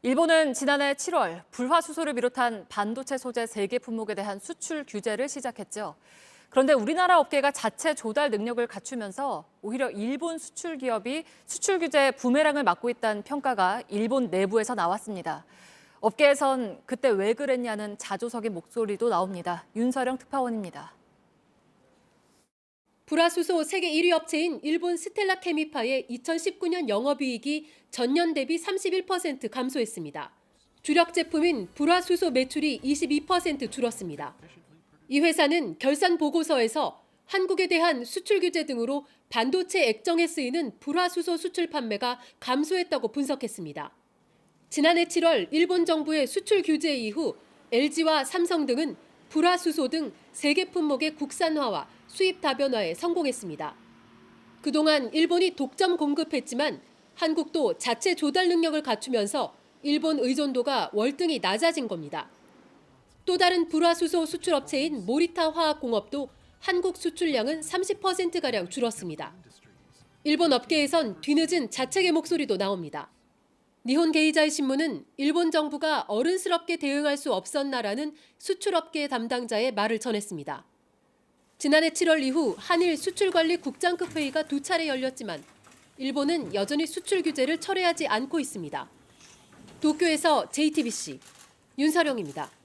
일본은 지난해 7월 불화수소를 비롯한 반도체 소재 3개 품목에 대한 수출 규제를 시작했죠. 그런데 우리나라 업계가 자체 조달 능력을 갖추면서 오히려 일본 수출 기업이 수출 규제 부메랑을 맞고 있다는 평가가 일본 내부에서 나왔습니다. 업계에선 그때 왜 그랬냐는 자조적인 목소리도 나옵니다. 윤서령 특파원입니다. 불화수소 세계 1위 업체인 일본 스텔라 케미파의 2019년 영업이익이 전년 대비 31% 감소했습니다. 주력 제품인 불화수소 매출이 22% 줄었습니다. 이 회사는 결산 보고서에서 한국에 대한 수출 규제 등으로 반도체 액정에 쓰이는 불화수소 수출 판매가 감소했다고 분석했습니다. 지난해 7월 일본 정부의 수출 규제 이후 LG와 삼성 등은 불화수소 등 3개 품목의 국산화와 수입 다변화에 성공했습니다. 그동안 일본이 독점 공급했지만 한국도 자체 조달 능력을 갖추면서 일본 의존도가 월등히 낮아진 겁니다. 또 다른 불화수소 수출업체인 모리타 화학공업도 한국 수출량은 30%가량 줄었습니다. 일본 업계에선 뒤늦은 자책의 목소리도 나옵니다. 니혼 게이자이 신문은 일본 정부가 어른스럽게 대응할 수 없었나라는 수출업계 담당자의 말을 전했습니다. 지난해 7월 이후 한일 수출관리 국장급 회의가 2차례 열렸지만 일본은 여전히 수출 규제를 철회하지 않고 있습니다. 도쿄에서 JTBC 윤서령입니다.